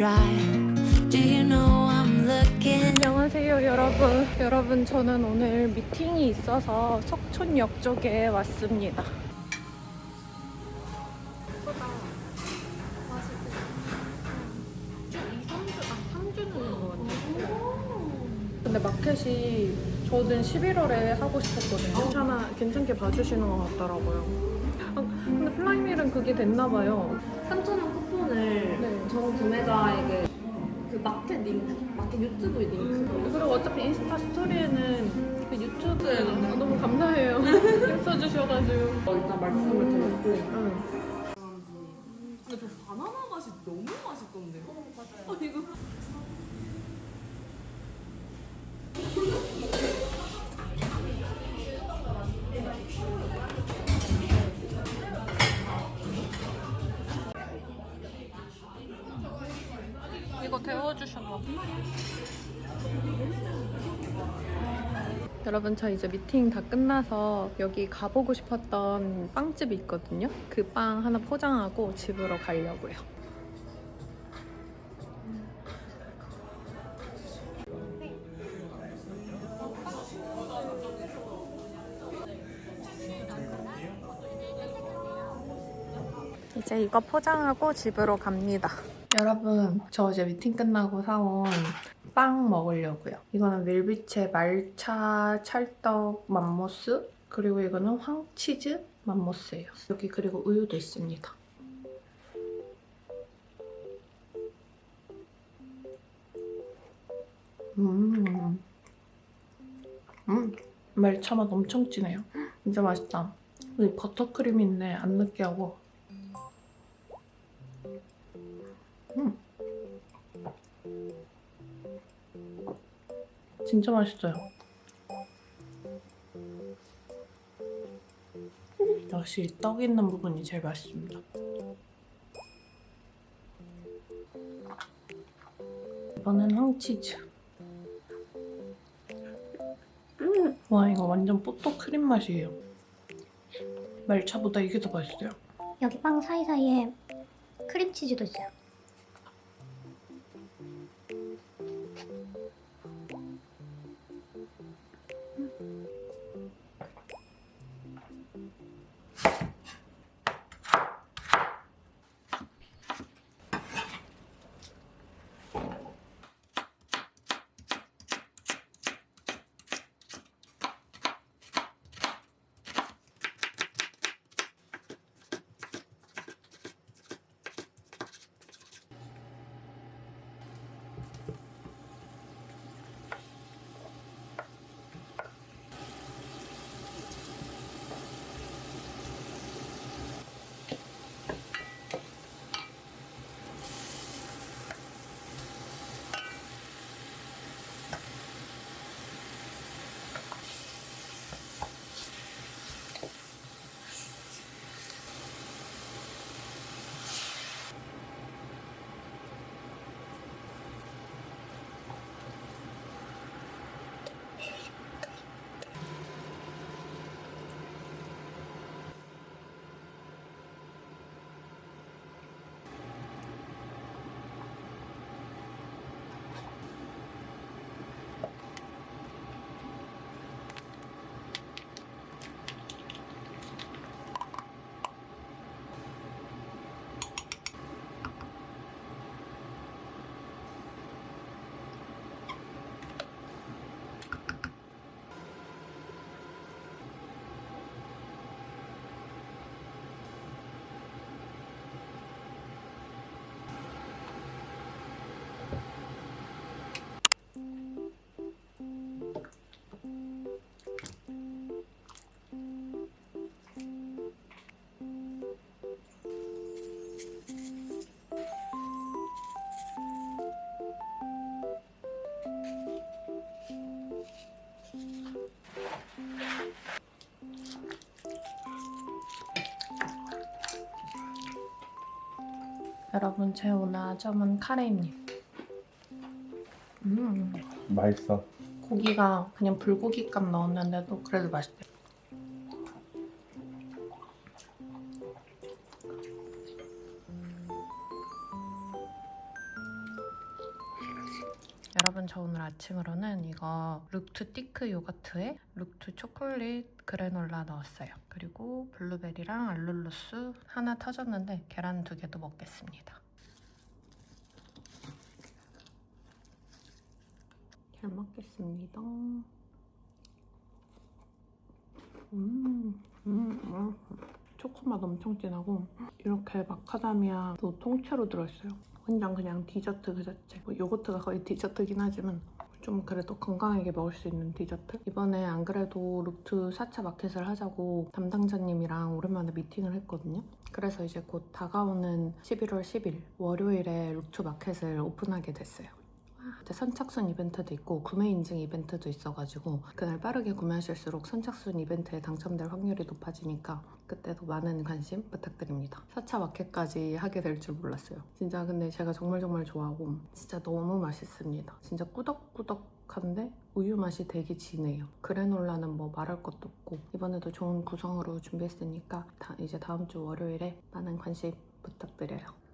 dry. Do you know I'm looking? 안녕하세요 여러분. 여러분 저는 오늘 미팅이 있어서 석촌역 쪽에 왔습니다. 예쁘다. 맛있고. 3주는 있는 것 같아요. 근데 마켓이 저는 11월에 하고 싶었거든요. 괜찮게 봐주시는 것 같더라고요. 근데 플라이밀은 그게 됐나봐요. 3,000원 쿠폰을 네. 전 구매자에게 그 마켓 링크, 마켓 유튜브 링크. 그리고 어차피 인스타 스토리에는 그 유튜브에 너무 감사해요. 써주셔가지고. 일단 말씀을 드렸고. 응. 근데 저 바나나 맛이 너무 맛있던데요? 맞아요. 이거 이거 데워주셨나? 여러분 저 이제 미팅 다 끝나서 여기 가보고 싶었던 빵집이 있거든요. 그 빵 하나 포장하고 집으로 가려고요. 이제 이거 포장하고 집으로 갑니다. 여러분 저 이제 미팅 끝나고 사온 빵 먹으려고요. 이거는 밀비체 말차 찰떡 맘모스, 그리고 이거는 황치즈 맘모스예요. 여기 그리고 우유도 있습니다. 말차 맛 엄청 진해요. 진짜 맛있다. 여기 버터크림이 있네. 안 느끼하고. 진짜 맛있어요. 역시 떡 있는 부분이 제일 맛있습니다. 이번엔 황치즈. 와, 이거 완전 뽀또 크림 맛이에요. 말차보다 이게 더 맛있어요. 여기 빵 사이사이에 크림치즈도 있어요. 여러분 제 오늘 아점은 카레입니다. 맛있어. 고기가 그냥 불고기값 넣었는데도 그래도 맛있대요. 여러분 저 오늘 아침으로는 이거 룩투 티크 요거트에 룩투 초콜릿 그래놀라 넣었어요. 그리고 블루베리랑 알룰로스 하나 터졌는데 계란 2개도 먹겠습니다. 잘 먹겠습니다. 초코맛 엄청 진하고 이렇게 마카다미아도 통째로 들어있어요. 완전 그냥 디저트 그 자체. 요거트가 거의 디저트긴 하지만 좀 그래도 건강하게 먹을 수 있는 디저트? 이번에 안 그래도 룩투 4차 마켓을 하자고 담당자님이랑 오랜만에 미팅을 했거든요. 그래서 이제 곧 다가오는 11월 10일 월요일에 룩투 마켓을 오픈하게 됐어요. 선착순 이벤트도 있고 구매 인증 이벤트도 있어가지고 그날 빠르게 구매하실수록 선착순 이벤트에 당첨될 확률이 높아지니까 그때도 많은 관심 부탁드립니다. 4차 마켓까지 하게 될 줄 몰랐어요. 진짜 근데 제가 정말 좋아하고 진짜 너무 맛있습니다. 진짜 꾸덕꾸덕한데 우유 맛이 되게 진해요. 그래놀라는 뭐 말할 것도 없고 이번에도 좋은 구성으로 준비했으니까 이제 다음 주 월요일에 많은 관심 부탁드려요.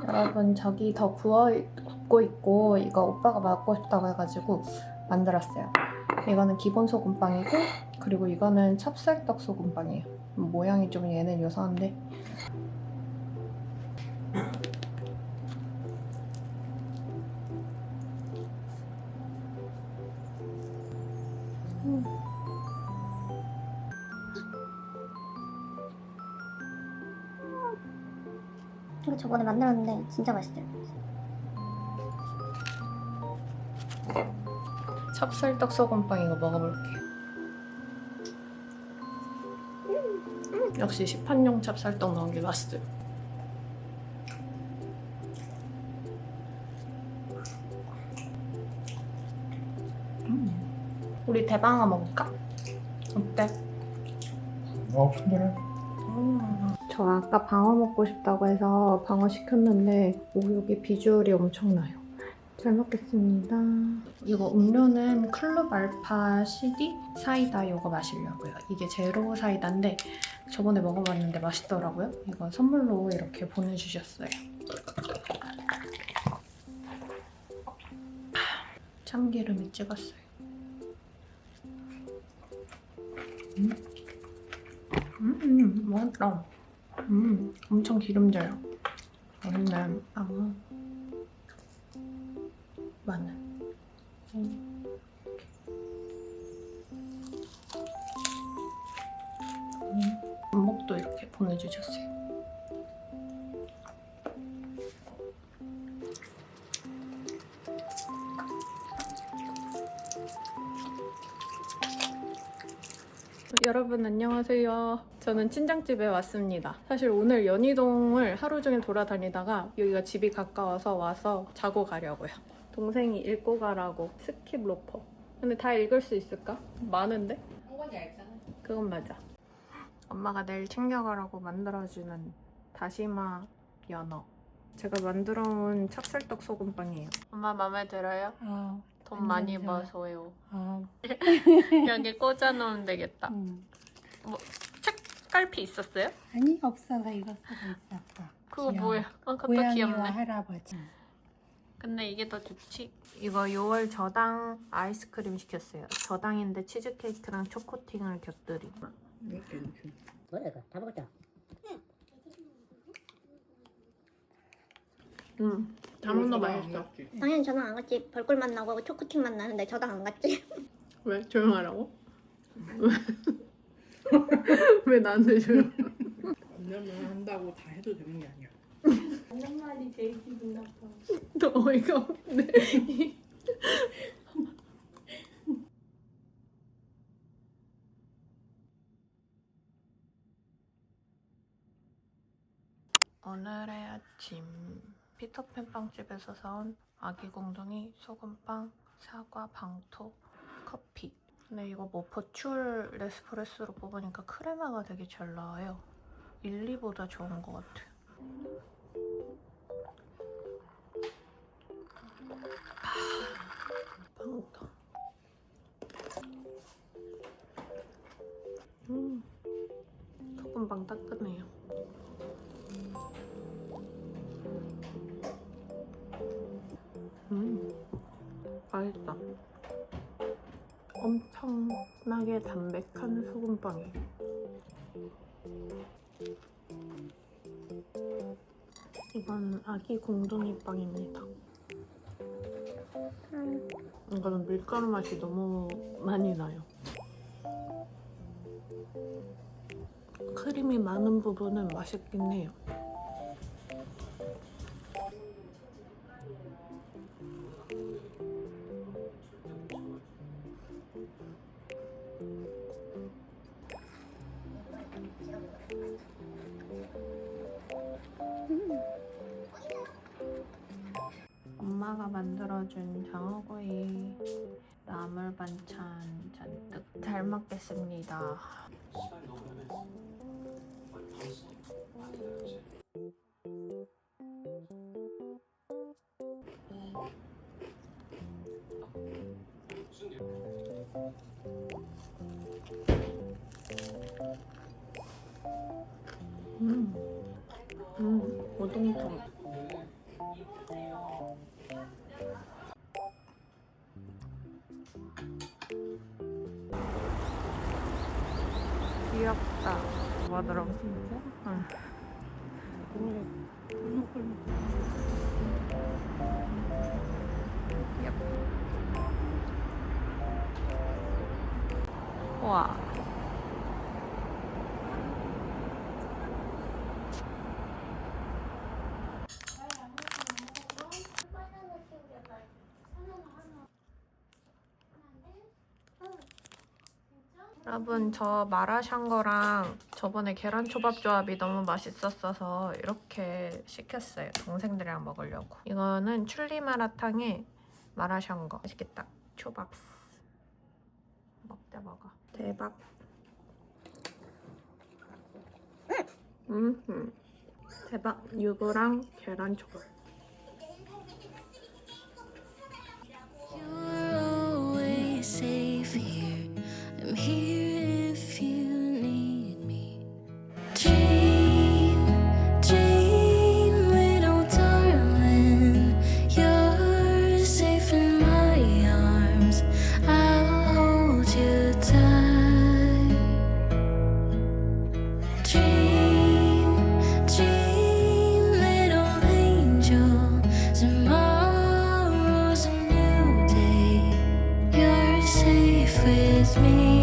여러분 저기 더 굽고 있고 이거 오빠가 먹고 싶다고 해가지고 만들었어요. 이거는 기본 소금빵이고 그리고 이거는 찹쌀떡 소금빵이에요. 모양이 좀 얘는 요상한데 이거 저번에 만들었는데 진짜 맛있어요. 찹쌀떡 소금빵 이거 먹어볼게요. 역시 시판용 찹쌀떡 넣은 게 맛있어요. 우리 대방어 먹을까? 어때? 충분해. 저 아까 방어 먹고 싶다고 해서 방어 시켰는데 여기 비주얼이 엄청나요. 잘 먹겠습니다. 이거 음료는 클럽 알파 CD 사이다 이거 마시려고요. 이게 제로 사이다인데 저번에 먹어봤는데 맛있더라고요. 이거 선물로 이렇게 보내주셨어요. 참기름이 찍었어요. 맛있다. 엄청 기름져요. 맛있네. 빵은 마늘. 전복도 이렇게 보내주셨어요. 여러분 안녕하세요. 저는 친정집에 왔습니다. 사실 오늘 연희동을 하루 종일 돌아다니다가 여기가 집이 가까워서 와서 자고 가려고요. 동생이 읽고 가라고 스킵 로퍼. 근데 다 읽을 수 있을까? 많은데? 한권이 알잖아. 그건 맞아. 엄마가 내일 챙겨가라고 만들어주는 다시마 연어. 제가 만들어온 찹쌀떡 소금빵이에요. 엄마 마음에 들어요? 돈 많이 버서요. 여기 꽂아놓으면 되겠다. 뭐 책갈피 있었어요? 아니 없어. 나 이거 쓰고 있었어. 그거 귀여워. 뭐야? 그것도 고양이와 귀엽네. 할아버지. 근데 이게 더 좋지? 이거 6월 저당 아이스크림 시켰어요. 저당인데 치즈케이크랑 초코팅을 곁들인. 뭐야 이거? 다 먹었다. 다문도 맛있어. 당연히 저당 안 갔지. 벌꿀맛 나고 초코팅 맛 나는데 저당 안 갔지. 왜? 조용하라고? 왜 나한테 조용? 언제면 한다고 다 해도 되는 게 아니야. 하는 말이 제일 기분 나빠. 너 어이가 없네. 오늘의 아침 피터팬 빵집에서 사온 아기 공둥이 소금빵, 사과, 방토, 커피. 근데 이거 뭐 버추얼 에스프레소로 뽑으니까 크레마가 되게 잘 나와요. 일리보다 좋은 것 같아요. 빵다. 소금빵 따끈해요. 맛있다. 엄청나게 담백한 소금빵이에요. 이건 아기 공둥이 빵입니다. 이거는 밀가루 맛이 너무 많이 나요. 크림이 많은 부분은 맛있긴 해요. 엄마가 만들어준 장어구이 나물 반찬 잔뜩 잘 먹겠습니다. 오동통. 귀엽다. 뭐하더라고 진짜? 응. 와. 여러분 저 마라샹궈랑 저번에 계란초밥 조합이 너무 맛있었어서 이렇게 시켰어요. 동생들이랑 먹으려고. 이거는 출리마라탕에 마라샹궈. 맛있겠다. 초밥. 먹자 먹어. 대박. 대박. 유부랑 계란초밥. You're always safe here. I'm here if you need me. Dream, dream, little darling. You're safe in my arms. I'll hold you tight. Dream, dream, little angel. Tomorrow's a new day. You're safe with me.